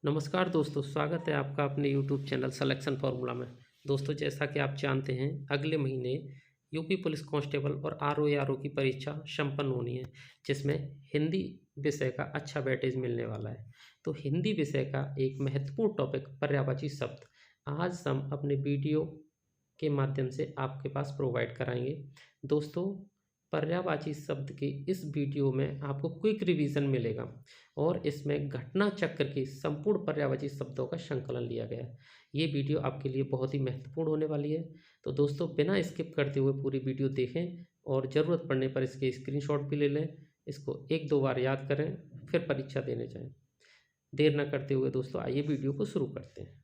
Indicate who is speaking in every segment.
Speaker 1: नमस्कार दोस्तों, स्वागत है आपका अपने यूट्यूब चैनल सिलेक्शन फार्मूला में। दोस्तों, जैसा कि आप जानते हैं, अगले महीने यूपी पुलिस कांस्टेबल और आरओ की परीक्षा संपन्न होनी है, जिसमें हिंदी विषय का अच्छा वेटेज मिलने वाला है। तो हिंदी विषय का एक महत्वपूर्ण टॉपिक पर्यायवाची शब्द आज हम अपने वीडियो के माध्यम से आपके पास प्रोवाइड कराएंगे। दोस्तों, पर्यायवाची शब्द के इस वीडियो में आपको क्विक रिवीजन मिलेगा और इसमें घटना चक्र के संपूर्ण पर्यायवाची शब्दों का संकलन लिया गया है। ये वीडियो आपके लिए बहुत ही महत्वपूर्ण होने वाली है। तो दोस्तों, बिना स्किप करते हुए पूरी वीडियो देखें और ज़रूरत पड़ने पर इसके स्क्रीनशॉट भी ले लें। इसको एक दो बार याद करें, फिर परीक्षा देने जाएं। देर न करते हुए दोस्तों, आइए वीडियो को शुरू करते हैं।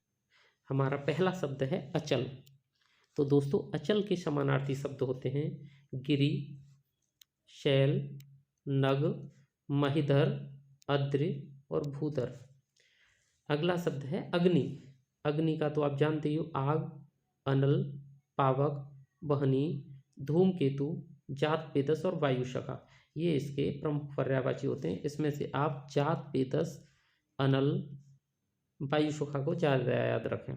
Speaker 1: हमारा पहला शब्द है अचल। तो दोस्तों, अचल के समानार्थी शब्द होते हैं गिरि, शैल, नग, महिधर, अद्रि और भूधर। अगला शब्द है अग्नि। अग्नि का तो आप जानते ही हो, आग, अनल, पावक, वहनी, धूमकेतु, जात पेदस और वायुशका। ये इसके प्रमुख पर्यायवाची होते हैं। इसमें से आप जात पेदस, अनल, वायुशका को ज़्यादा याद रखें।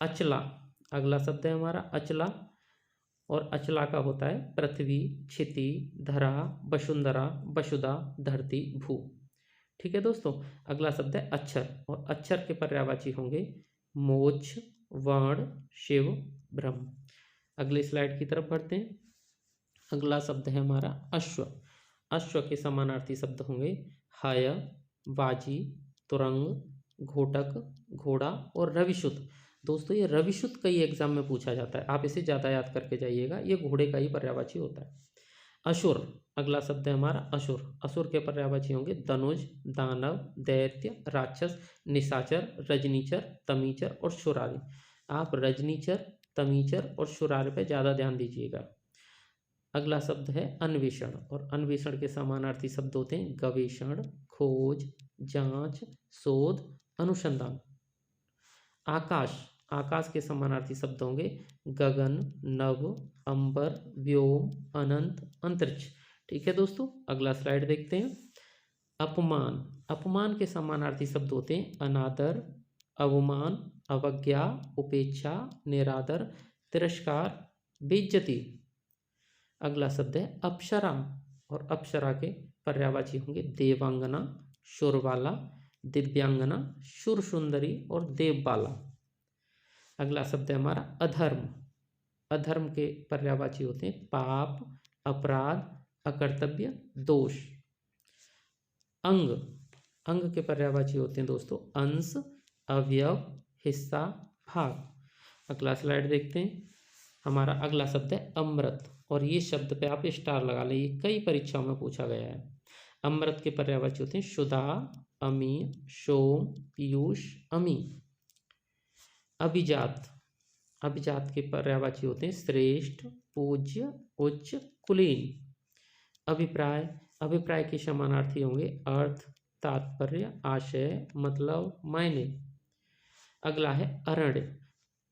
Speaker 1: अचला, अगला शब्द है हमारा अचला, और अचला का होता है पृथ्वी, क्षिति, धरा, वसुंधरा, वसुधा, धरती, भू। ठीक है दोस्तों। अगला शब्द है अक्षर, और अक्षर के पर्यायवाची होंगे मोक्ष, वर्ण, शिव, ब्रह्म। अगले स्लाइड की तरफ बढ़ते हैं। अगला शब्द है हमारा अश्व। अश्व के समानार्थी शब्द होंगे हय, बाजी, तुरंग, घोटक, घोड़ा और रविशुद्ध। दोस्तों, ये रविशुद्ध कई एग्जाम में पूछा जाता है, आप इसे ज़्यादा याद करके जाइएगा। ये घोड़े का ही पर्यायवाची होता है। असुर, अगला शब्द है हमारा असुर। असुर के पर्यायवाची होंगे धनुज, दानव, दैत्य, राक्षस, निशाचर, रजनीचर, तमीचर और शुरारी। आप रजनीचर, तमीचर और शुरारी पे ज़्यादा ध्यान दीजिएगा। अगला शब्द है अन्वेषण, और अन्वेषण के समानार्थी शब्द होते हैं गवेषण, खोज, जांच, शोध, अनुसंधान। आकाश, आकाश के समानार्थी शब्द होंगे गगन, नभ, अंबर, व्योम, अनंत, अंतरिक्ष। ठीक है दोस्तों। अगला स्लाइड देखते हैं। अपमान, अपमान के समानार्थी शब्द होते हैं अनादर, अवमान, अवज्ञा, उपेक्षा, निरादर, तिरस्कार, बेइज्जती। अगला शब्द है अप्सरा, और अप्सरा के पर्यायवाची होंगे देवांगना, शुरबाला, दिव्यांगना, शुरसुंदरी और देवबाला। अगला शब्द है हमारा अधर्म। अधर्म के पर्यायवाची होते हैं पाप, अपराध, अकर्तव्य, दोष। अंग, अंग के पर्यायवाची होते हैं दोस्तों अंश, अवयव, हिस्सा, भाग। अगला स्लाइड देखते हैं। हमारा अगला शब्द है अमृत, और ये शब्द पे आप स्टार लगा लें, ये कई परीक्षाओं में पूछा गया है। अमृत के पर्यायवाची होते हैं सुधा, अमी, सोम, पीयूष, अमी। अभिजात, अभिजात के पर्यायवाची होते हैं श्रेष्ठ, पूज्य, उच्च, कुलीन। अभिप्राय, अभिप्राय के समानार्थी होंगे अर्थ, तात्पर्य, आशय, मतलब, मायने। अगला है अरण्य,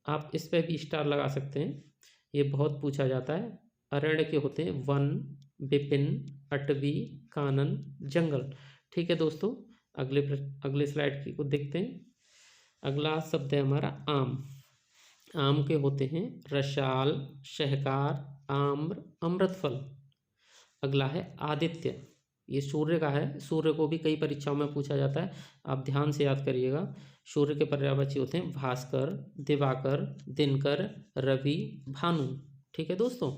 Speaker 1: आप इस पे भी स्टार लगा सकते हैं, ये बहुत पूछा जाता है। अरण्य के होते हैं वन, विपिन, अटवी, कानन, जंगल। ठीक है दोस्तों। अगले स्लाइड की को देखते हैं। अगला शब्द है हमारा आम। आम के होते हैं रसाल, शहकार, आम्र, अमृतफल। अगला है आदित्य, ये सूर्य का है। सूर्य को भी कई परीक्षाओं में पूछा जाता है, आप ध्यान से याद करिएगा। सूर्य के पर्यायवाची होते हैं भास्कर, दिवाकर, दिनकर, रवि, भानु। ठीक है दोस्तों।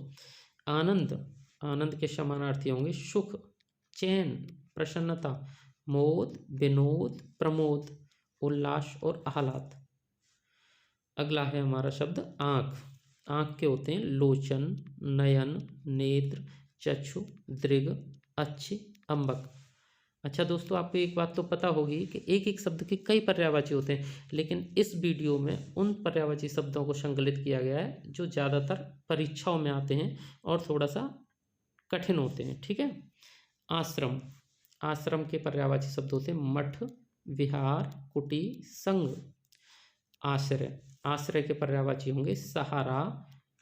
Speaker 1: आनंद, आनंद के समानार्थी होंगे सुख, चैन, प्रसन्नता, मोद, विनोद, प्रमोद, उल्लास और आह्लाद। अगला है हमारा शब्द आँख। आँख के होते हैं लोचन, नयन, नेत्र, चक्षु, दृग, अच्छी, अम्बक। अच्छा दोस्तों, आपको एक बात तो पता होगी कि एक एक शब्द के कई पर्यायवाची होते हैं, लेकिन इस वीडियो में उन पर्यायवाची शब्दों को संकलित किया गया है जो ज़्यादातर परीक्षाओं में आते हैं और थोड़ा सा कठिन होते हैं। ठीक है। आश्रम, आश्रम के पर्यायवाची शब्द होते हैं मठ, विहार, कुटी, संघ। आश्रय, आश्रय के पर्यायवाची होंगे सहारा,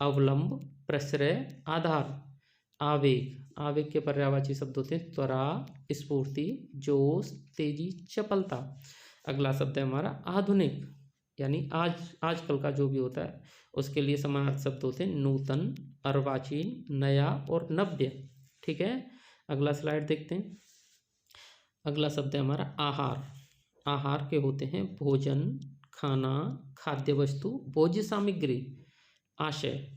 Speaker 1: अवलंब, प्रश्रय, आधार। आवेग, आवेग के पर्यायवाची शब्द होते हैं त्वरा, स्फूर्ति, जोश, तेजी, चपलता। अगला शब्द है हमारा आधुनिक, यानी आजकल का जो भी होता है उसके लिए समानार्थी शब्द होते हैं नूतन, अर्वाचीन, नया और नव्य। ठीक है, अगला स्लाइड देखते हैं। अगला शब्द है हमारा आहार। आहार के होते हैं भोजन, खाना, खाद्य वस्तु, भोज्य सामग्री। आशय,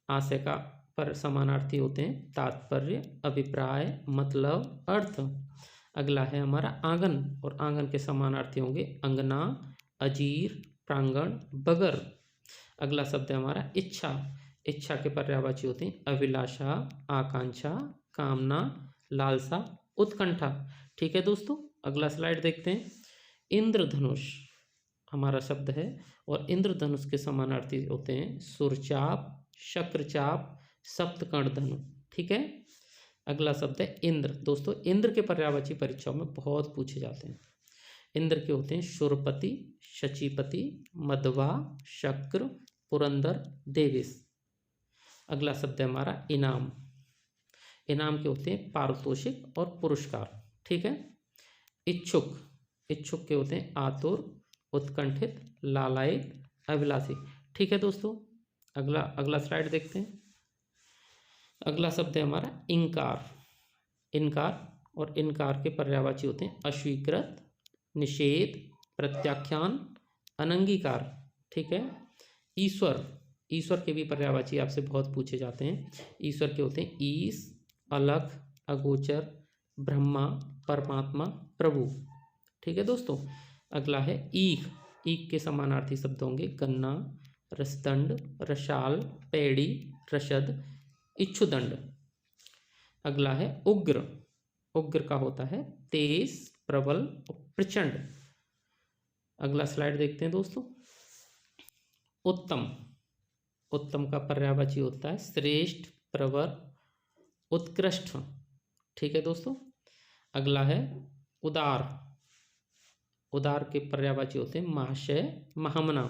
Speaker 1: आशय का पर समानार्थी होते हैं तात्पर्य, अभिप्राय, मतलब, अर्थ। अगला है हमारा आंगन, और आंगन के समानार्थी होंगे अंगना, अजीर, प्रांगण, बगर। अगला शब्द है हमारा इच्छा। इच्छा के पर्यायवाची होते हैं अभिलाषा, आकांक्षा, कामना, लालसा, उत्कंठा। ठीक है दोस्तों, अगला स्लाइड देखते हैं। इंद्रधनुष हमारा शब्द है, और इंद्रधनुष के समानार्थी होते हैं सुरचाप, शक्रचाप, सप्तकर्ण धनु। ठीक है, अगला शब्द है इंद्र। दोस्तों, इंद्र के पर्यायवाची परीक्षाओं में बहुत पूछे जाते हैं। इंद्र के होते हैं शूरपति, शचीपति, मध्वा, शक्र, पुरंदर, देवेश। अगला शब्द है हमारा इनाम। इनाम के होते हैं पारितोषिक और पुरस्कार। ठीक है, इच्छुक। इच्छुक के होते हैं आतुर, उत्कंठित, लालायित, अभिलाषी। ठीक है दोस्तों, अगला स्लाइड देखते हैं। अगला शब्द है हमारा इनकार। इनकार, और इनकार के पर्यायवाची होते हैं अस्वीकृत, निषेध, प्रत्याख्यान, अनंगीकार। ठीक है, ईश्वर। ईश्वर के भी पर्यायवाची आपसे बहुत पूछे जाते हैं। ईश्वर के होते हैं ईश, अलख, अगोचर, ब्रह्मा, परमात्मा, प्रभु। ठीक है दोस्तों, अगला है ईख। ईख के समानार्थी शब्द होंगे गन्ना, रसदंड, रसाल, पैड़ी, रसद, इच्छुदंड। अगला है उग्र। उग्र का होता है तेज, प्रबल और प्रचंड। अगला स्लाइड देखते हैं दोस्तों। उत्तम। उत्तम का पर्यायवाची होता है श्रेष्ठ, प्रवर, उत्कृष्ट। ठीक है दोस्तों, अगला है उदार। उदार के पर्यायवाची होते हैं महाशय, महामना।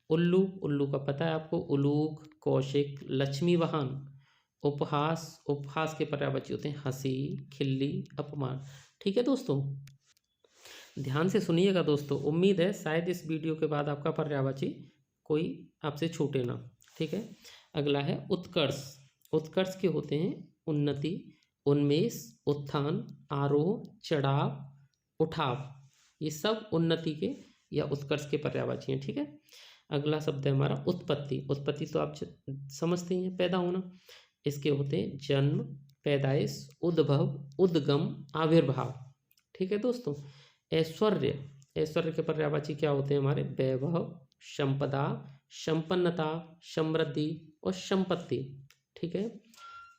Speaker 1: उल्लू। उल्लू का पता है आपको, उलूक, कौशिक, लक्ष्मी वाहन। उपहास। उपहास के पर्यायवाची होते हैं हंसी, खिल्ली, अपमान। ठीक है दोस्तों, ध्यान से सुनिएगा दोस्तों। उम्मीद है शायद इस वीडियो के बाद आपका पर्यायवाची कोई आपसे छूटे ना। ठीक है, अगला है उत्कर्ष। उत्कर्ष के होते हैं उन्नति, उन्मेष, उत्थान, आरोह, चढ़ाव, उठाव। ये सब उन्नति के या उत्कर्ष के पर्यायवाची हैं। ठीक है, अगला शब्द है हमारा उत्पत्ति। उत्पत्ति तो आप समझते ही हैं, पैदा होना। इसके होते हैं जन्म, पैदाइश, उद्भव, उद्गम, आविर्भाव। ठीक है दोस्तों, ऐश्वर्य। ऐश्वर्य के पर्यायवाची क्या होते हैं हमारे वैभव, संपदा, संपन्नता, समृद्धि और संपत्ति। ठीक है,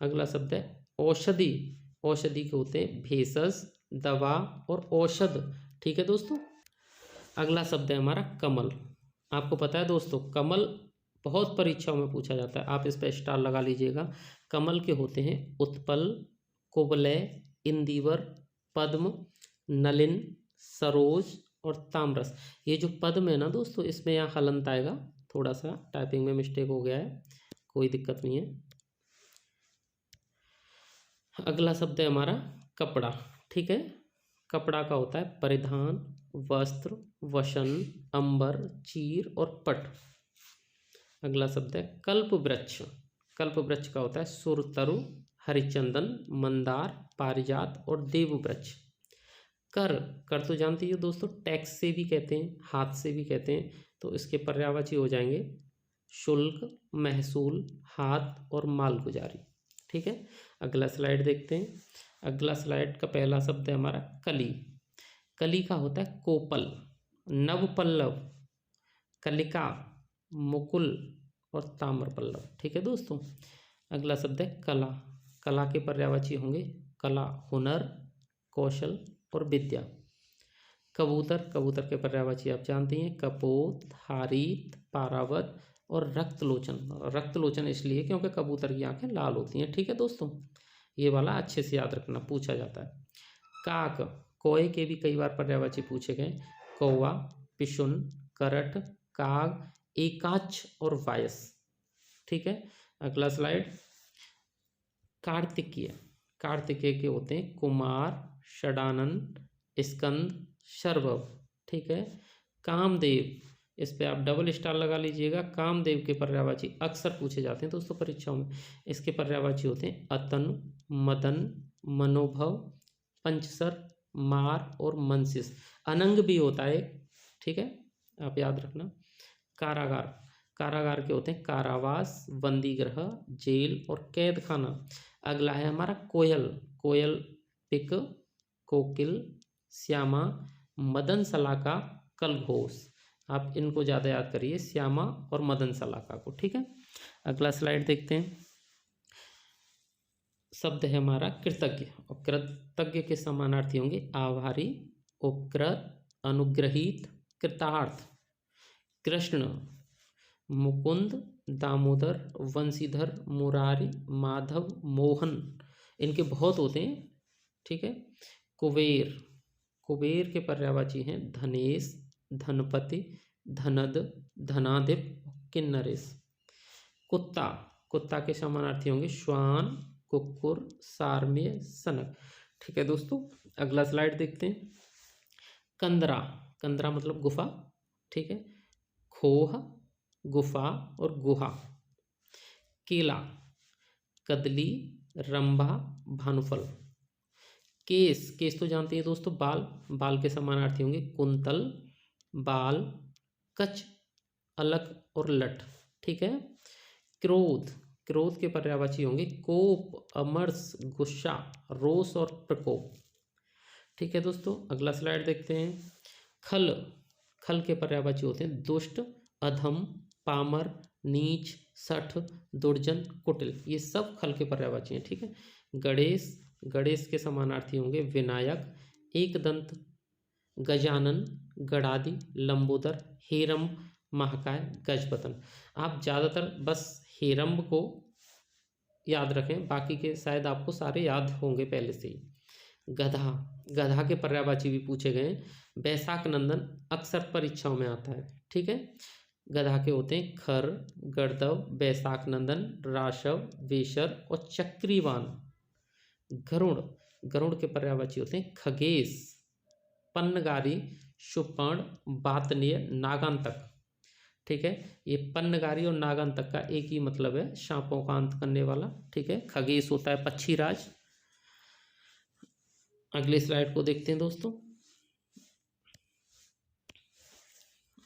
Speaker 1: अगला शब्द है औषधि। औषधि के होते हैं भेषज, दवा और औषध। ठीक है दोस्तों, अगला शब्द है हमारा कमल। आपको पता है दोस्तों, कमल बहुत परीक्षाओं में पूछा जाता है, आप इस पर स्टार लगा लीजिएगा। कमल के होते हैं उत्पल, कुवलय, इंदिवर, पद्म, नलिन, सरोज और ताम्रस। ये जो पद्म है ना दोस्तों, इसमें यहाँ हलंत आएगा, थोड़ा सा टाइपिंग में मिस्टेक हो गया है, कोई दिक्कत नहीं है। अगला शब्द है हमारा कपड़ा। ठीक है, कपड़ा का होता है परिधान, वस्त्र, वसन, अंबर, चीर और पट। अगला शब्द है कल्प वृक्ष। कल्प वृक्ष का होता है सुरतरु, हरिचंदन, मंदार, पारिजात और देव वृक्ष। कर। कर तो जानती हो दोस्तों, टैक्स से भी कहते हैं, हाथ से भी कहते हैं, तो इसके पर्यायवाची हो जाएंगे शुल्क, महसूल, हाथ और मालगुजारी। ठीक है, अगला स्लाइड देखते हैं। अगला स्लाइड का पहला शब्द है हमारा कली। कली का होता है कोपल, नवपल्लव, कलिका, मुकुल और ताम्रपल्लव। ठीक है दोस्तों, अगला शब्द है कला। कला के पर्यायवाची होंगे कला, हुनर, कौशल और विद्या। कबूतर। कबूतर के पर्यायवाची आप जानते हैं कपोत, हारीत, पारावत और रक्तलोचन। रक्तलोचन इसलिए क्योंकि कबूतर की आंखें लाल होती हैं। ठीक है दोस्तों, ये वाला अच्छे से याद रखना, पूछा जाता है। काक। कौए के भी कई बार पर्यायवाची पूछे गए, कौवा, पिशुन, करट, काग, एकाक्ष और वायस। ठीक है, अगला स्लाइड कार्तिकीय। कार्तिकेय के होते हैं कुमार, षडानन, स्कंद, शर्वभ। ठीक है। कामदेव, इस पे आप डबल स्टार लगा लीजिएगा। कामदेव के पर्यायवाची अक्सर पूछे जाते हैं दोस्तों परीक्षाओं में। इसके पर्यायवाची होते हैं अतन, मदन, मनोभव, पंचसर, मार और मनसिस। अनंग भी होता है, ठीक है, आप याद रखना। कारागार, कारागार के होते हैं कारावास, बंदीगृह, जेल और कैद खाना। अगला है हमारा कोयल, कोयल पिक, कोकिल, श्यामा, मदन सलाका, कलघोष। आप इनको ज़्यादा याद करिए, श्यामा और मदन सलाका को, ठीक है। अगला स्लाइड देखते हैं। शब्द है हमारा कृतज्ञ, और कृतज्ञ के समानार्थी होंगे आभारी, उपकृत, अनुग्रहित, कृतार्थ। कृष्ण, मुकुंद, दामोदर, वंशीधर, मुरारी, माधव, मोहन, इनके बहुत होते हैं, ठीक है। कुबेर, कुबेर के पर्यायवाची हैं धनेश, धनपति, धनद, धनाधिप, किन्नरेश। कुत्ता, कुत्ता के समानार्थी होंगे श्वान, कुक्कुर, सारमेय, सनक, ठीक है दोस्तों। अगला स्लाइड देखते हैं। कंदरा, कंदरा मतलब गुफा, ठीक है। खोह, गुफा और गुहा। केला, कदली, रंभा, भानुफल। केस, केस तो जानते हैं दोस्तों, बाल, बाल के समानार्थी होंगे कुंतल, बाल, कच, अलक और लठ, ठीक है। क्रोध, क्रोध के पर्यायवाची होंगे कोप, अमर्ष, गुस्सा, रोष और प्रकोप, ठीक है दोस्तों। अगला स्लाइड देखते हैं। खल, खल के पर्यायवाची होते हैं दुष्ट, अधम, पामर, नीच, सठ, दुर्जन, कुटिल, ये सब खल के पर्यायवाची हैं, ठीक है। गणेश, गणेश के समानार्थी होंगे विनायक, एकदंत, गजानन, गणादि, लंबोदर, हेरम्ब, महाकाय, गजपतन। आप ज़्यादातर बस हेरम्ब को याद रखें, बाकी के शायद आपको सारे याद होंगे पहले से ही। गधा, गधा के पर्यायवाची भी पूछे गए हैं। बैसाख नंदन अक्सर परीक्षाओं में आता है, ठीक है। गधा के होते हैं खर, गर्दव, बैसाख नंदन, राशव, वेशर और चक्रीवान। गरुड़, गरुड़ के पर्यायवाची होते हैं खगेश, पन्नगारी, शुपर्ण, बातनीय, नागांतक, ठीक है। ये पन्नगारी और नागांतक का एक ही मतलब है, सांपों का अंत करने वाला, ठीक है। खगेश होता है पक्षीराज। अगले स्लाइड को देखते हैं दोस्तों।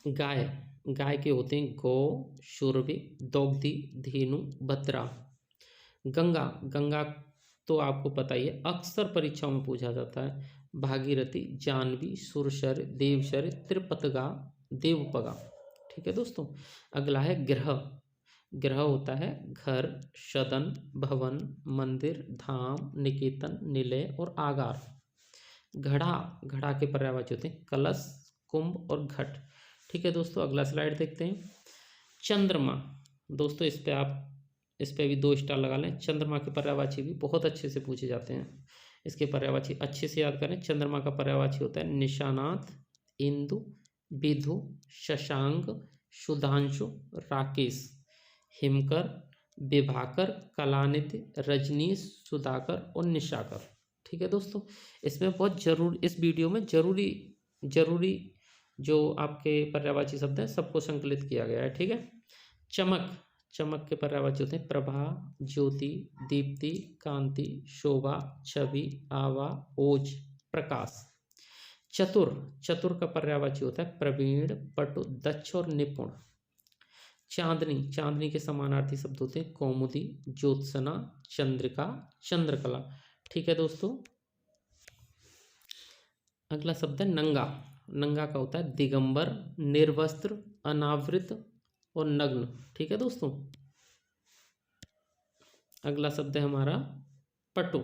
Speaker 1: गाय, गाय के होते हैं गौ, शूरवी, दोग्धी, धेनु, बत्रा। गंगा, गंगा तो आपको पता ही है, अक्सर परीक्षाओं में पूछा जाता है। भागीरथी, जानवी, सुरसर, देवसर, त्रिपतगा, देवपगा, ठीक है दोस्तों। अगला है ग्रह, ग्रह होता है घर, सदन, भवन, मंदिर, धाम, निकेतन, निलय और आगार। घड़ा, घड़ा के पर्यायवाची होते हैं कलश, कुंभ और घट, ठीक है दोस्तों। अगला स्लाइड देखते हैं। चंद्रमा, दोस्तों इस पे आप, इस पे भी 2 स्टार लगा लें। चंद्रमा के पर्यायवाची भी बहुत अच्छे से पूछे जाते हैं, इसके पर्यायवाची अच्छे से याद करें। चंद्रमा का पर्यायवाची होता है निशानाथ, इंदु, विधु, शशांक, सुधांशु, राकेश, हिमकर, विभाकर, कलानिधि, रजनीश, सुधाकर और निशाकर, ठीक है दोस्तों। इसमें बहुत जरूर, इस वीडियो में जरूरी जरूरी जो आपके पर्यायवाची शब्द हैं सबको संकलित किया गया है, ठीक है। चमक, चमक के पर्यायवाची होते हैं प्रभा, ज्योति, दीप्ति, कांति, शोभा, छवि, आवा, ओज, प्रकाश। चतुर, चतुर का पर्यायवाची होता है प्रवीण, पटु, दक्ष और निपुण। चांदनी, चांदनी के समानार्थी शब्द होते हैं कौमुदी, ज्योत्सना, चंद्रिका, चंद्रकला, ठीक है दोस्तों। अगला शब्द है नंगा, नंगा का होता है दिगंबर, निर्वस्त्र, अनावृत और नग्न, ठीक है दोस्तों। अगला शब्द है हमारा पटु,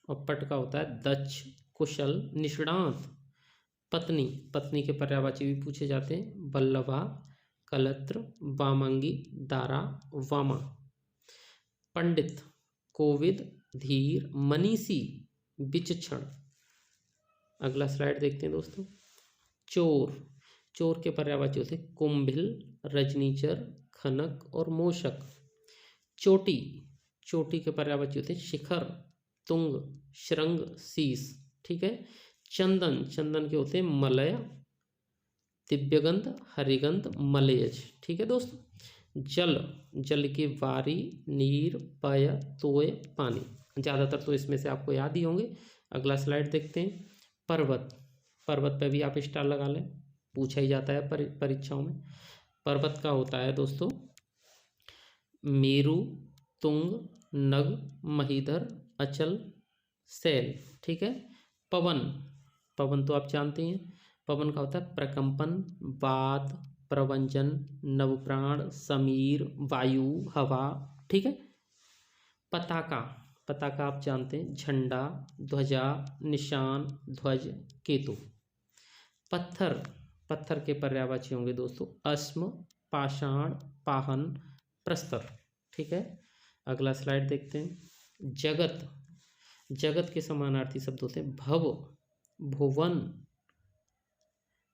Speaker 1: और पट का होता है दक्ष, कुशल, निष्णात। पत्नी, पत्नी के पर्यायवाची भी पूछे जाते हैं बल्लभा, कलत्र, वामंगी, दारा, वामा। पंडित, कोविद, धीर, मनीषी, विचक्षण। अगला स्लाइड देखते हैं दोस्तों। चोर, चोर के पर्यायवाची होते हैं कुंभिल, रजनीचर, खनक और मूषक। चोटी, चोटी के पर्यायवाची होते हैं शिखर, तुंग, श्रृंग, शीश, ठीक है। चंदन, चंदन के होते हैं मलय, दिव्यगंध, हरिगंध, मलयज। ठीक है दोस्तों। जल, जल के वारी, नीर, पय, तोय, पानी। ज़्यादातर तो इसमें से आपको याद ही होंगे। अगला स्लाइड देखते हैं। पर्वत, पर्वत पे भी आप स्टार लगा लें, पूछा ही जाता है परीक्षाओं में। पर्वत का होता है दोस्तों मेरु, तुंग, नग, महीधर, अचल, सैल। ठीक है। पवन, पवन तो आप जानते हैं। पवन का होता है प्रकंपन, वात, प्रवंजन, नवप्राण, समीर, वायु, हवा। ठीक है। पताका, पताका आप जानते हैं झंडा, ध्वजा, निशान, ध्वज, केतु। पत्थर, पत्थर के पर्यायवाची होंगे दोस्तों अश्म, पाषाण, पाहन, प्रस्तर। ठीक है। अगला स्लाइड देखते हैं। जगत, जगत के समानार्थी शब्द होते हैं भव, भुवन,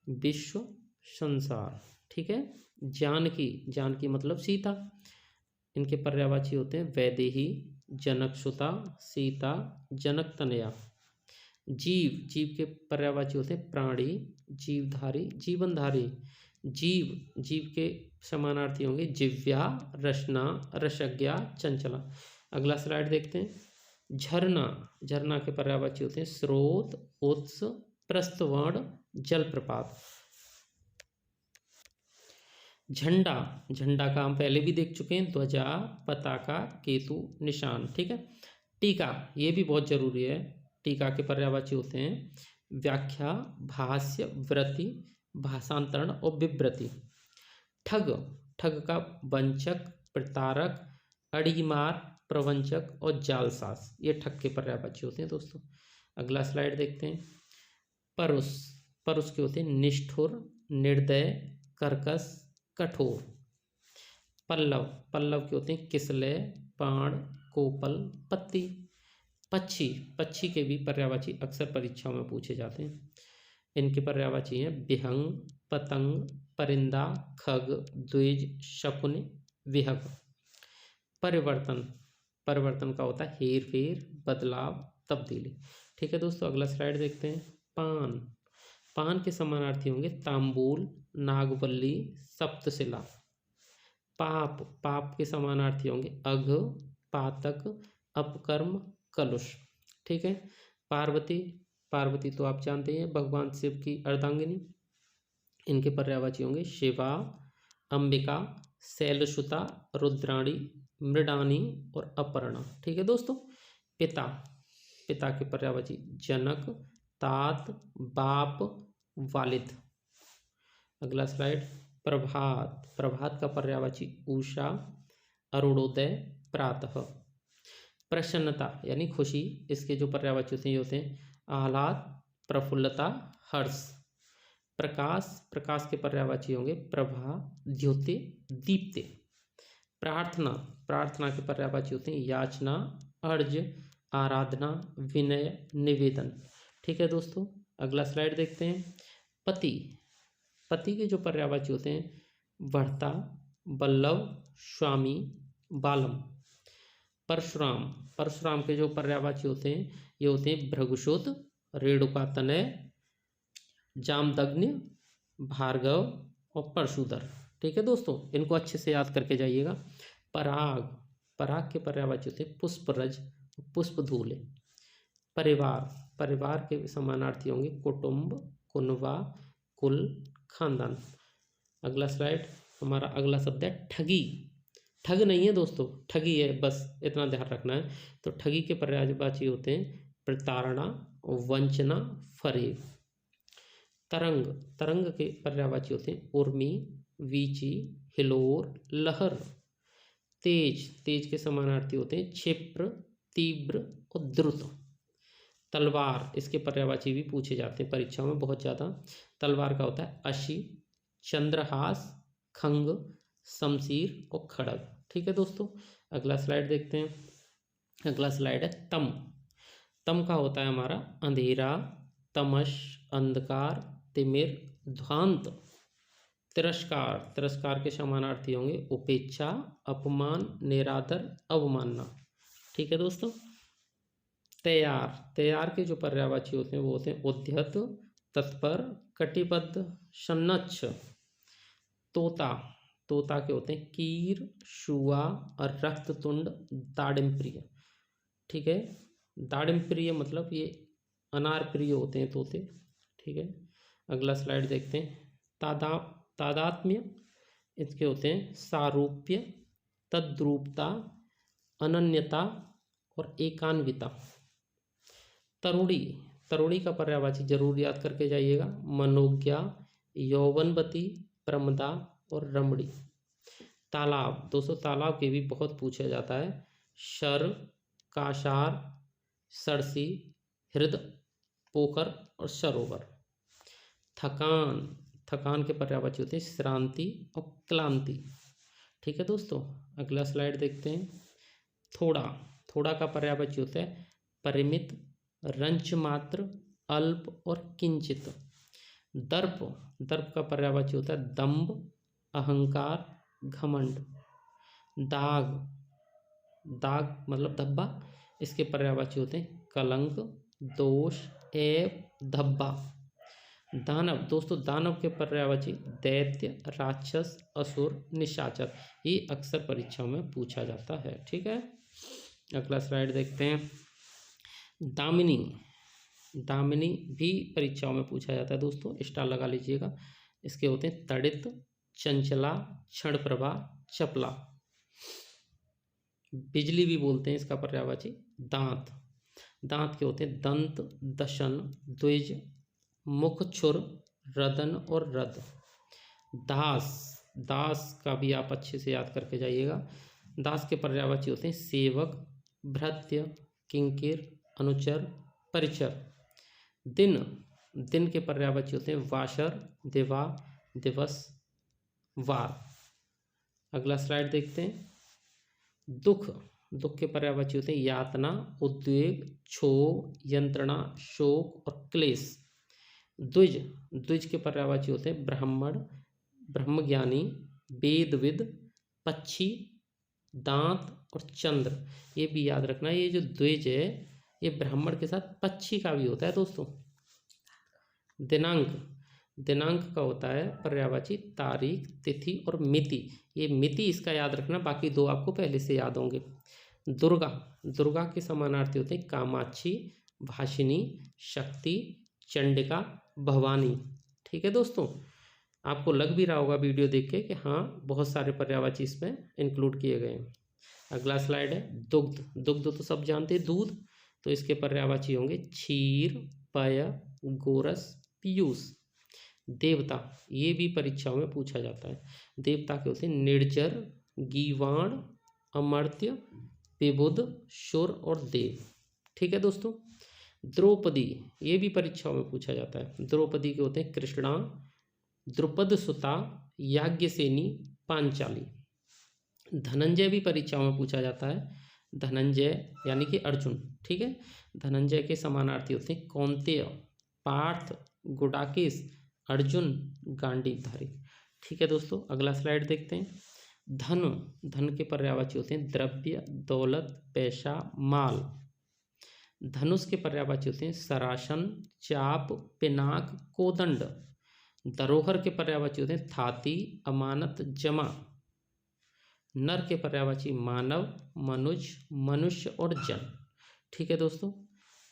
Speaker 1: विश्व, संसार। ठीक है। जानकी, जानकी मतलब सीता, इनके पर्यायवाची होते हैं वैदेही, जनकसुता, सीता, जनक तनया। जीव, जीव के पर्यायवाची होते हैं प्राणी, जीवधारी, जीवनधारी। जीव, जीव के समानार्थी होंगे जिव्या, रसना, रसज्ञा, चंचला। अगला स्लाइड देखते हैं। झरना, झरना के पर्यायवाची होते हैं स्रोत, उत्स, प्रस्थवर्ण, जलप्रपात। झंडा, झंडा का हम पहले भी देख चुके हैं ध्वजा, पताका, केतु, निशान। ठीक है। टीका, ये भी बहुत जरूरी है। टीका के पर्यायवाची होते हैं व्याख्या, भाष्य, व्रति, भाषांतरण और विव्रति। ठग, ठग का वंचक, प्रतारक, अड़ीमार, प्रवंचक और जालसाज, ये ठग के पर्यायवाची होते हैं दोस्तों। अगला स्लाइड देखते हैं। परुष, परुष के होते हैं निष्ठुर, निर्दय, कर्कश, कठोर। पल्लव, पल्लव के होते हैं किसलय, पाण, कोपल, पत्ती। पक्षी, पक्षी के भी पर्यायवाची अक्सर परीक्षाओं में पूछे जाते हैं। इनके पर्यायवाची हैं विहंग, पतंग, परिंदा, खग, द्विज, शकुन, विहग। परिवर्तन, परिवर्तन का होता है हेर फेर, बदलाव, तब्दीली। ठीक है दोस्तों। अगला स्लाइड देखते हैं। पान, पान के समानार्थी होंगे तांबूल, नागवल्ली, सप्तशिला। पाप, पाप के समानार्थी होंगे अघ, पातक, अपकर्म, कलुष। ठीक है। पार्वती, पार्वती तो आप जानते हैं भगवान शिव की अर्धांगिनी। इनके पर्यायवाची होंगे शिवा, अंबिका, शैलसुता, रुद्राणी, मृडानी और अपर्णा। ठीक है दोस्तों। पिता, पिता के पर्यायवाची जनक, तात, बाप, वालिद। अगला स्लाइड। प्रभात, प्रभात का पर्यायवाची उषा, अरुणोदय, प्रातः। प्रसन्नता यानी खुशी, इसके जो पर्यायवाची होते हैं ये होते हैं आह्लाद, प्रफुल्लता, हर्ष। प्रकाश, प्रकाश के पर्यायवाची होंगे प्रभा, द्योति, दीप्ति। प्रार्थना, प्रार्थना के पर्यायवाची होते हैं याचना, अर्ज, आराधना, विनय, निवेदन। ठीक है दोस्तों। अगला स्लाइड देखते हैं। पति, पति के जो पर्यायवाची होते हैं वर्ता, बल्लभ, स्वामी, बालम। परशुराम, परशुराम के जो पर्यायवाची होते हैं ये होते हैं भृगुसुत, रेणुकातनय, जामदग्नि, भार्गव और परशुधर। ठीक है दोस्तों। इनको अच्छे से याद करके जाइएगा। पराग, पराग के पर्यायवाची होते हैं पुष्परज, पुष्पधूल। परिवार, परिवार के समानार्थी होंगे कुटुंब, कुनबा, कुल, खानदान। अगला स्लाइड। हमारा अगला शब्द है ठगी। ठग नहीं है दोस्तों, ठगी है, बस इतना ध्यान रखना है। तो ठगी के पर्यायवाची होते हैं प्रताड़ना, वंचना, फरेब। तरंग, तरंग के पर्यायवाची होते हैं उर्मी, वीची, हिलोर, लहर। तेज, तेज के समानार्थी होते हैं क्षिप्र, तीव्र और द्रुत। तलवार, इसके पर्यायवाची भी पूछे जाते हैं परीक्षाओं में बहुत ज़्यादा। तलवार का होता है अशी, चंद्रहास, खंग, शमशीर और खड़ग। ठीक है दोस्तों। अगला स्लाइड देखते हैं। अगला स्लाइड है तम। तम का होता है हमारा अंधेरा, तमस, अंधकार, तिमिर, ध्वांत। तिरस्कार, तिरस्कार के समानार्थी होंगे उपेक्षा, अपमान, निरादर, अवमानना। ठीक है दोस्तों। तैयार, तैयार के जो पर्यायवाची होते हैं वो होते हैं उद्यत, तत्पर, कटिबद्ध, सन्नच्छ, तोता, तोता के होते हैं कीर, शुआ और रक्ततुंड, दाड़िम प्रिय। ठीक है, दाड़िम प्रिय मतलब ये अनार प्रिय होते हैं तोते। ठीक है, अगला स्लाइड देखते हैं। तादात्म्य, इसके होते हैं सारूप्य, तद्रूपता, अनन्यता और एकान्विता। तरुणी, तरुणी का पर्यायवाची जरूर याद करके जाइएगा, मनोज्ञा, यौवनवती, प्रमदा और रमणी। तालाब, दोस्तों तालाब के भी बहुत पूछा जाता है, शर, काशार, सरसी, हृद, पोखर और सरोवर। थकान, थकान के पर्यायवाची होते हैं श्रांति और क्लांति। ठीक है दोस्तों, अगला स्लाइड देखते हैं। थोड़ा, थोड़ा का पर्यायवाची होता है परिमित, रंच मात्र, अल्प और किंचित। दर्प, दर्प का पर्यायवाची होता है दंभ, अहंकार, घमंड। दाग, दाग मतलब धब्बा, इसके पर्यायवाची होते हैं कलंक, दोष, ऐब, धब्बा। दानव, दोस्तों दानव के पर्यायवाची दैत्य, राक्षस, असुर, निशाचर। ये अक्सर परीक्षाओं में पूछा जाता है। ठीक है, अगला स्लाइड देखते हैं। दामिनी, दामिनी भी परीक्षाओं में पूछा जाता है दोस्तों, स्टार लगा लीजिएगा। इसके होते हैं तड़ित, चंचला, क्षण प्रभा, चपला। बिजली भी बोलते हैं इसका पर्यायवाची। दांत, दांत के होते हैं दंत, दशन, द्विज, मुख, छुर, रदन और रद। दास, दास का भी आप अच्छे से याद करके जाइएगा। दास के पर्यायवाची होते हैं सेवक, भृत्य, किंकिर, अनुचर, परिचर। दिन, दिन के पर्यायवाची होते हैं वाशर, दिवा, दिवस, वार। अगला स्लाइड देखते हैं। दुख, दुख के पर्यायवाची होते हैं यातना, उद्वेग, क्षोभ, यंत्रणा, शोक और क्लेश। द्विज, द्विज के पर्यायवाची होते हैं ब्राह्मण, ब्रह्मज्ञानी, वेदविद, पक्षी, दांत और चंद्र। ये भी याद रखना, ये जो द्विज है ये ब्राह्मण के साथ पक्षी का भी होता है दोस्तों। दिनांक, दिनांक का होता है पर्यायवाची तारीख, तिथि और मिति। ये मिति इसका याद रखना, बाकी दो आपको पहले से याद होंगे। दुर्गा, दुर्गा के समानार्थी होते हैं कामाक्षी, भाषिनी, शक्ति, चंडिका, भवानी। ठीक है दोस्तों, आपको लग भी रहा होगा वीडियो देख के कि हाँ बहुत सारे पर्यायवाची इसमें इंक्लूड किए गए हैं। अगला स्लाइड है दुग्ध, दुग्ध तो सब जानते हैं दूध, तो इसके पर्यायवाची होंगे क्षीर, पय, गोरस, पीयूष। देवता, ये भी परीक्षाओं में पूछा जाता है। देवता के होते हैं निर्जर, गीवाण, अमर्त्य, विबुध, शुर और देव। ठीक है दोस्तों। द्रौपदी, ये भी परीक्षाओं में पूछा जाता है। द्रौपदी के होते हैं कृष्णा, द्रुपद सुता, याज्ञसेनी, पांचाली। धनंजय भी परीक्षाओं में पूछा जाता है। धनंजय यानी कि अर्जुन। ठीक है, धनंजय के समानार्थी होते हैं कौंतेय, पार्थ, गुडाकेश, अर्जुन, गांडीवधारी। ठीक है दोस्तों, अगला स्लाइड देखते हैं। धन, धन के पर्यायवाची होते हैं द्रव्य, दौलत, पैसा, माल। धनुष के पर्यायवाची होते हैं सरासन, चाप, पिनाक, कोदंड। धरोहर के पर्यायवाची होते हैं थाती, अमानत, जमा। नर के पर्यायवाची मानव, मनुज, मनुष्य और जन। ठीक है दोस्तों,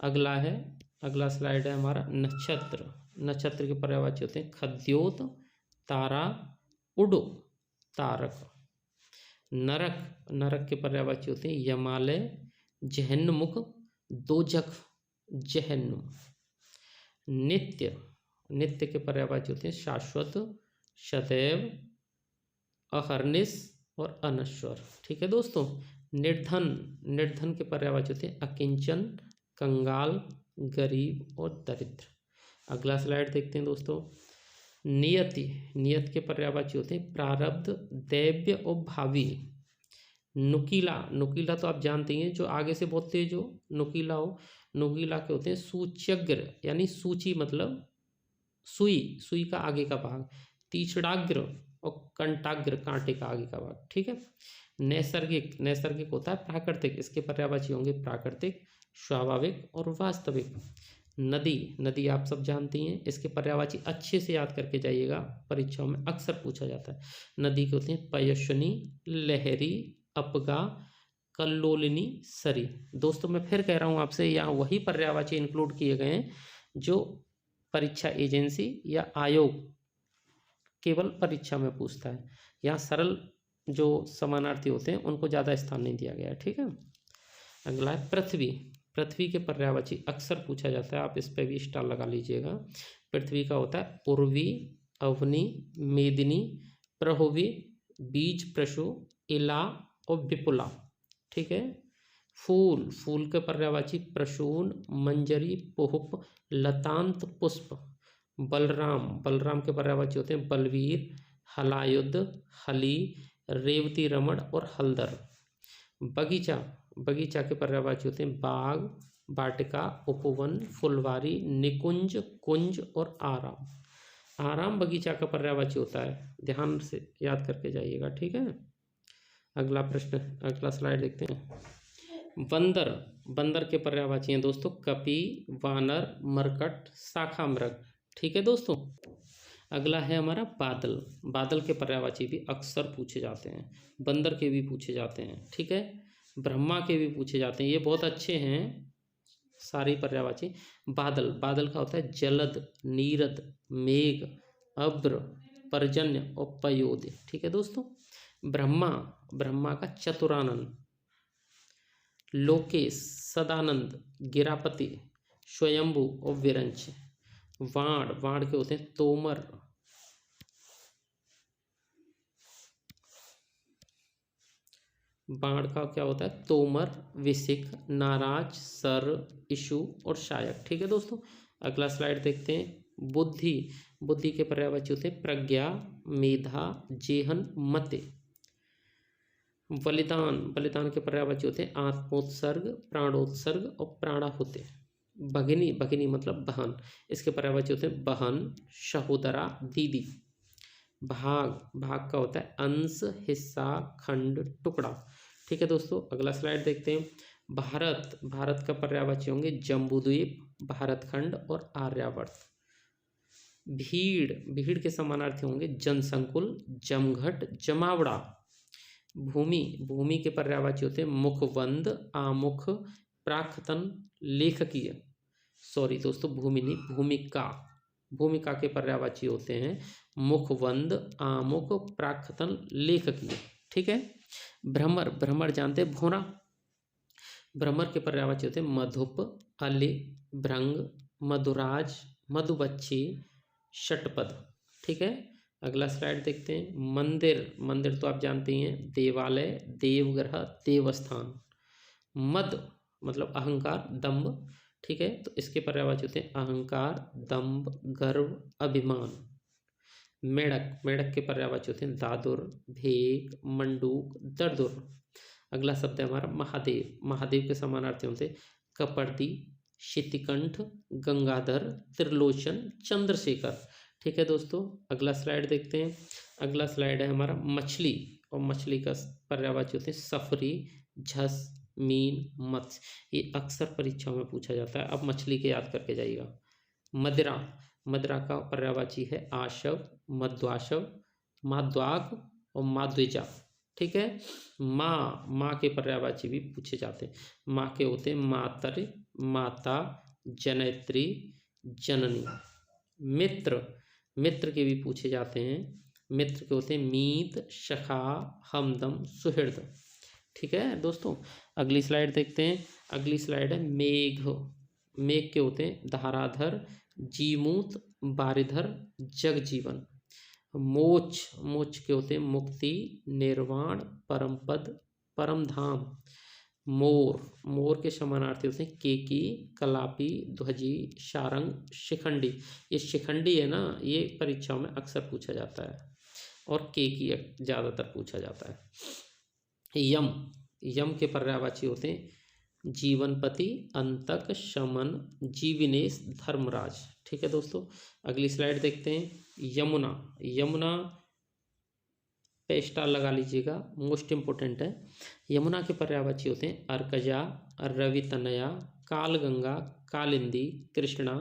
Speaker 1: अगला है, अगला स्लाइड है हमारा नक्षत्र। नक्षत्र के पर्यायवाची होते हैं खद्योत, तारा, उडो, तारक। नरक, नरक के पर्यायवाची होते हैं यमालय, जहन्नमुख, दोजख, जहन्नुम। नित्य, नित्य के पर्यायवाची होते हैं शाश्वत, सदैव, अहर्निश और अनश्वर। ठीक है दोस्तों। निर्धन, निर्धन के पर्यायवाची होते हैं अकिंचन, कंगाल, गरीब और दरिद्र। अगला स्लाइड देखते हैं दोस्तों। नियति, नियत के पर्यायवाची होते हैं प्रारब्ध, दैव्य और भावी। नुकीला, नुकीला तो आप जानते हैं जो आगे से बहुत तेज हो, नुकीला हो। नुकीला के होते हैं सूच्यग्र, यानी सूची मतलब सुई, सुई का आगे का भाग। तीक्ष्णाग्र और कंटाग्र, कांटे का आगे का भाग। ठीक है। नैसर्गिक, नैसर्गिक होता है प्राकृतिक, इसके पर्यायवाची होंगे प्राकृतिक, स्वाभाविक और वास्तविक। नदी, नदी आप सब जानती हैं, इसके पर्यायवाची अच्छे से याद करके जाइएगा, परीक्षाओं में अक्सर पूछा जाता है। नदी के होते हैं पयस्विनी, लहरी, अपगा, कल्लोलिनी, सरी। दोस्तों मैं फिर कह रहा हूँ आपसे, यहाँ वही पर्यायवाची इंक्लूड किए गए हैं जो परीक्षा एजेंसी या आयोग केवल परीक्षा में पूछता है। यहाँ सरल जो समानार्थी होते हैं उनको ज़्यादा स्थान नहीं दिया गया है, ठीक है। अगला है पृथ्वी। पृथ्वी के पर्यायवाची अक्सर पूछा जाता है, आप इस पर भी स्टार लगा लीजिएगा। पृथ्वी का होता है उर्वी, अवनी, मेदिनी, प्रहुवी, बीज प्रशु, इला और विपुला, ठीक है। फूल, फूल के पर्यायवाची प्रसून, मंजरी, पुष्प, लतांत, पुष्प। बलराम, बलराम के पर्यायवाची होते हैं बलवीर, हलायुध, हली, रेवती रमण और हलदर। बगीचा, बगीचा के पर्यायवाची होते हैं बाग, वाटिका, उपवन, फुलवारी, निकुंज, कुंज और आराम। आराम बगीचा का पर्यायवाची होता है, ध्यान से याद करके जाइएगा, ठीक है। अगला प्रश्न, अगला स्लाइड देखते हैं। बंदर, बंदर के पर्यायवाची हैं दोस्तों कपि, वानर, मरकट, शाखा मृग, ठीक है दोस्तों। अगला है हमारा बादल। बादल के पर्यायवाची भी अक्सर पूछे जाते हैं, बंदर के भी पूछे जाते हैं, ठीक है। ब्रह्मा के भी पूछे जाते हैं, ये बहुत अच्छे हैं सारी पर्यायवाची। बादल, बादल का होता है जलद, नीरद, मेघ, अब्र, पर्जन्य और पयोदय, ठीक है दोस्तों। ब्रह्मा, ब्रह्मा का चतुरानंद, लोकेश, सदानंद, गिरापति, स्वयंभू और विरंच। वाण, वाण के होते हैं तोमर, बाण का क्या होता है तोमर, विसिक, नाराज, सर, इशु और शायक, ठीक है दोस्तों। अगला स्लाइड देखते हैं। बुद्धि, बुद्धि के पर्यायवाची होते हैं प्रज्ञा, मेधा, जेहन, मते। बलिदान, बलिदान के पर्यायवाची होते हैं आत्मोत्सर्ग, प्राणोत्सर्ग और प्राणाहुति। भगिनी, भगिनी मतलब बहन, इसके पर्यायवाची होते हैं बहन, सहोदरा, दीदी। भाग, भाग का होता है अंश, हिस्सा, खंड, टुकड़ा, ठीक है दोस्तों। अगला स्लाइड देखते हैं। भारत, भारत का पर्यायवाची होंगे जम्बूद्वीप, भारतखंड और आर्यावर्त। भीड़, भीड़ के समानार्थी होंगे जनसंकुल, जमघट, जमावड़ा। भूमि, भूमि के पर्यायवाची होते हैं मुखबंद, आमुख, प्राक्तन, लेखकीय। सॉरी दोस्तों, भूमि नहीं, भूमिका। भूमिका के पर्यायवाची होते हैं मुखबंद, आमुख, प्राक्तन, लेखकीय, ठीक है। भ्रमर, भ्रमर जानते हैं भौरा। भ्रमर के पर्यायवाची होते हैं मधुप, अली, भृंग, मधुराज, मधुबच्छी, षटपद, ठीक है। अगला स्लाइड देखते हैं। मंदिर, मंदिर तो आप जानते ही हैं देवालय, देवग्रह, देवस्थान। मद मतलब अहंकार, दंभ, ठीक है। तो इसके पर्यायवाची होते हैं अहंकार, दंभ, गर्व, अभिमान। मेढक, मेढक के पर्यायवाची होते हैं दादुर, भेक, मंडूक, दरदुर। अगला शब्द है हमारा महादेव। महादेव के समानार्थी होते हैं कपर्दी, शितिकंठ, गंगाधर, त्रिलोचन, चंद्रशेखर, ठीक है दोस्तों। अगला स्लाइड देखते हैं। अगला स्लाइड है हमारा मछली, और मछली का पर्यायवाची होते हैं सफरी, झस, मीन, मत्स्य। ये अक्सर परीक्षाओं में पूछा जाता है, अब मछली के याद करके जाइएगा। मदिरा, मदिरा का पर्यायवाची है आशव, मध्वाशव, माध्वाग और माध्विजा, ठीक है। माँ, माँ के पर्यायवाची भी पूछे जाते हैं। माँ के होते हैं मातर, माता, जनयत्री, जननी। मित्र, मित्र के भी पूछे जाते हैं। मित्र के होते हैं मीत, सखा, हमदम, सुहृद, ठीक है दोस्तों। अगली स्लाइड देखते हैं। अगली स्लाइड है मेघ। मेघ के होते हैं धाराधर, जीमूत, बारिधर, जगजीवन। मोक्ष, मोक्ष के होते हैं मुक्ति, निर्वाण, परमपद, परमधाम। मोर, मोर के समानार्थी होते हैं केकी, कलापी, ध्वजी, शारंग, शिखंडी। ये शिखंडी है ना, ये परीक्षाओं में अक्सर पूछा जाता है, और केकी ज़्यादातर पूछा जाता है। यम, यम के पर्यायवाची होते हैं जीवनपति, अंतक, शमन, जीविनेश, धर्मराज, ठीक है दोस्तों। अगली स्लाइड देखते हैं। यमुना, यमुना पे स्टार लगा लीजिएगा, मोस्ट इम्पोर्टेंट है। यमुना के पर्यायवाची होते हैं अर्कजा, रवि तनया, कालगंगा, कालिंदी, कृष्णा,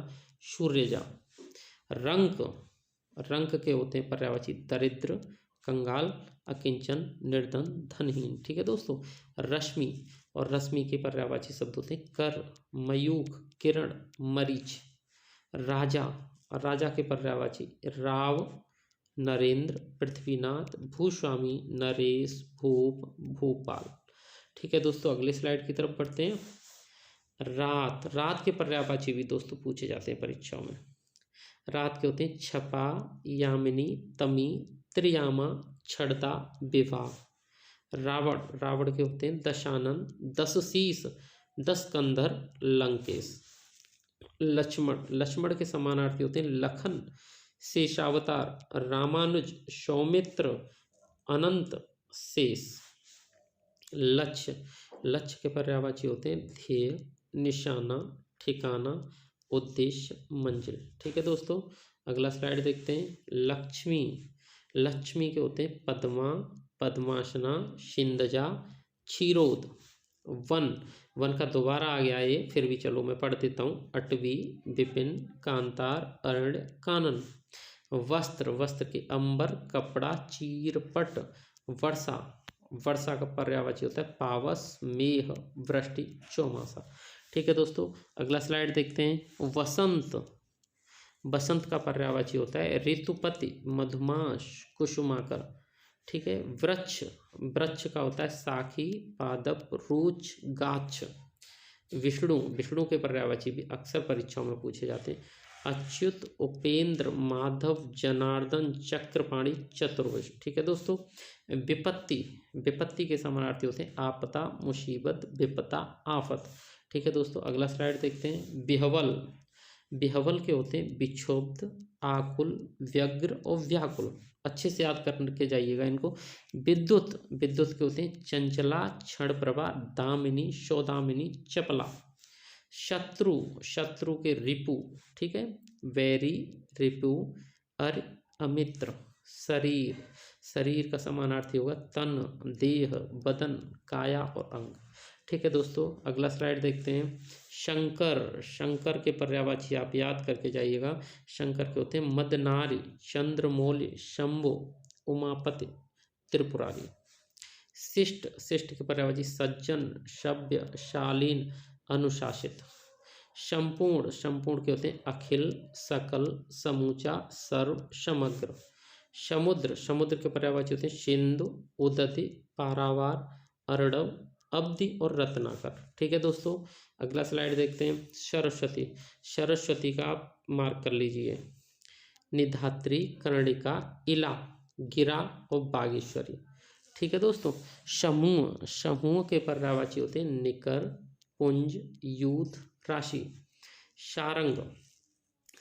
Speaker 1: सूर्यजा। रंक, रंक के होते हैं पर्यायवाची दरिद्र, कंगाल, अकिंचन, निर्धन, धनहीन। ठीक है दोस्तों। रश्मि, और रश्मि के पर्यायवाची शब्द होते हैं कर, मयूख, किरण, मरीच। राजा, राजा के पर्यायवाची राव, नरेंद्र, पृथ्वीनाथ, भूस्वामी, नरेश, भूप, भोपाल। ठीक है दोस्तों, अगले स्लाइड की तरफ बढ़ते हैं। रात, रात के पर्यायवाची भी दोस्तों पूछे जाते हैं परीक्षाओं में। रात के होते हैं छपा, यामिनी, तमी, त्रियामा, छड़दा, विवाह। रावण, रावण के होते हैं दशानन, दस शीस, दस कंधर, लंकेश। लक्ष्मण, लक्ष्मण के समानार्थी होते हैं लखन, शेषावतार, रामानुज, सौमित्र, अनंत, शेष। लक्ष्य, लक्ष्य के पर्यायवाची होते हैं ध्येय, निशाना, ठिकाना, उद्देश्य, मंजिल। ठीक है दोस्तों, अगला स्लाइड देखते हैं। लक्ष्मी, लक्ष्मी के होते हैं पद्मा, पद्मासना, शिंदजा, क्षीरोद। वन, वन का दोबारा आ गया ये, फिर भी चलो मैं पढ़ देता हूँ। अटवी, विपिन, कांतार, अरण्य, कानन। वस्त्र, वस्त्र के अंबर, कपड़ा, चीरपट, वर्षा, वर्षा का पर्यायवाची होता है पावस, मेघ, वृष्टि, चौमासा। ठीक है दोस्तों, अगला स्लाइड देखते हैं। वसंत, बसंत का पर्यायवाची होता है ऋतुपति, मधुमास, कुसुमाकर। ठीक है। वृक्ष, वृक्ष का होता है साखी, पादप, रूच, गाछ। विष्णु, विष्णु के पर्यायवाची भी अक्सर परीक्षाओं में पूछे जाते हैं। अच्युत, उपेंद्र, माधव, जनार्दन, चक्रपाणी, चतुर्भुज। ठीक है दोस्तों। विपत्ति, विपत्ति के समानार्थी होते हैं आपदा, मुसीबत, विपदा, आफत। ठीक है दोस्तों, अगला स्लाइड देखते हैं। बिहवल, बिहवल के होते हैं विक्षोभ, आकुल, व्यग्र और व्याकुल। अच्छे से याद करके जाइएगा इनको। विद्युत, विद्युत के होते हैं चंचला, क्षणप्रभा, दामिनी, सौदामिनी, चपला। शत्रु, शत्रु के रिपु। ठीक है, वैरी, रिपु, अमित्र। शरीर, शरीर का समानार्थी होगा तन, देह, बदन, काया और अंग। ठीक है दोस्तों, अगला स्लाइड देखते हैं। शंकर, शंकर के पर्यायवाची आप याद करके जाइएगा। शंकर के होते हैं मदनारी, चंद्रमौली, शंभु, उमापति, त्रिपुरारी। शिष्ट, शिष्ट के पर्यायवाची सज्जन, सभ्य, शालीन, अनुशासित। संपूर्ण, संपूर्ण के होते हैं अखिल, सकल, समूचा, सर्व, समग्र। समुद्र, समुद्र के पर्यायवाची होते हैं सिंधु, उदति, पारावार, अर्णव, अवधि और रत्नाकर। ठीक है दोस्तों, अगला स्लाइड देखते हैं। सरस्वती, सरस्वती का आप मार्क कर लीजिए। निधात्री, कर्णिका, इला, गिरा और बागेश्वरी। ठीक है दोस्तों। समूह, समूह के पर्यायवाची होते हैं निकर, पुंज, यूथ, राशि। सारंग,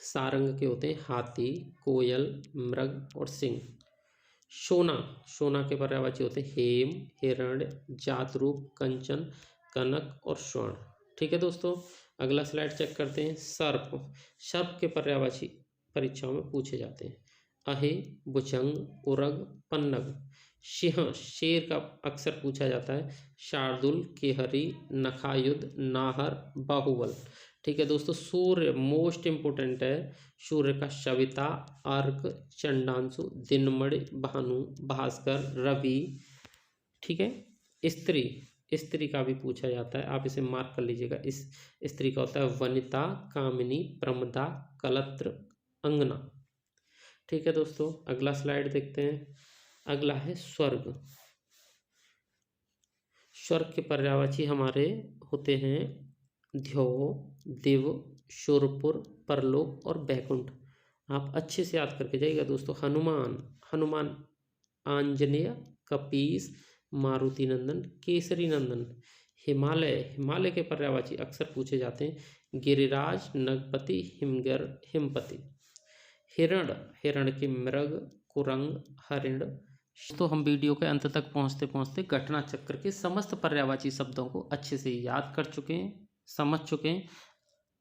Speaker 1: सारंग के होते हैं हाथी, कोयल, मृग और सिंह। सोना, सोना के पर्यायवाची होते हैं हेम, हिरण्य, जातरूप, कंचन, कनक और स्वर्ण। ठीक है दोस्तों, अगला स्लाइड चेक करते हैं। सर्प, सर्प के पर्यायवाची परीक्षाओं में पूछे जाते हैं अहे, भुजंग, उरग, पन्नग। सिंह, शेर का अक्सर पूछा जाता है शार्दुल, केहरी, नखायुध, नाहर, बाहुबल। ठीक है दोस्तों। सूर्य मोस्ट इंपोर्टेंट है। सूर्य का सविता, अर्क, चंडांशु, दिनमणि, भानु, भास्कर, रवि। ठीक है। स्त्री, स्त्री का भी पूछा जाता है, आप इसे मार्क कर लीजिएगा। इस स्त्री का होता है वनिता, कामिनी, प्रमदा, कलत्र, अंगना। ठीक है दोस्तों, अगला स्लाइड देखते हैं। अगला है स्वर्ग। स्वर्ग के पर्यायवाची हमारे होते हैं ध्यो, दिव, शूरपुर, परलोक और बैकुंठ। आप अच्छे से याद करके जाइएगा दोस्तों। हनुमान, हनुमान, आंजनेय, कपीस, मारुति नंदन, केसरी नंदन। हिमालय, हिमालय के पर्यायवाची अक्सर पूछे जाते हैं गिरिराज, नगपति, हिमगर, हिमपति। हिरण, हिरण के मृग, कुरंग, हरिण। तो हम वीडियो के अंत तक पहुंचते पहुंचते घटना चक्र के समस्त पर्यायवाची शब्दों को अच्छे से याद कर चुके हैं, समझ चुके हैं।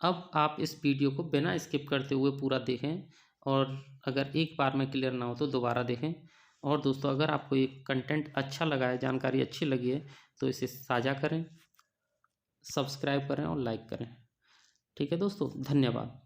Speaker 1: अब आप इस वीडियो को बिना स्किप करते हुए पूरा देखें, और अगर एक बार में क्लियर ना हो तो दोबारा देखें। और दोस्तों, अगर आपको ये कंटेंट अच्छा लगा है, जानकारी अच्छी लगी है, तो इसे साझा करें, सब्सक्राइब करें और लाइक करें। ठीक है दोस्तों, धन्यवाद।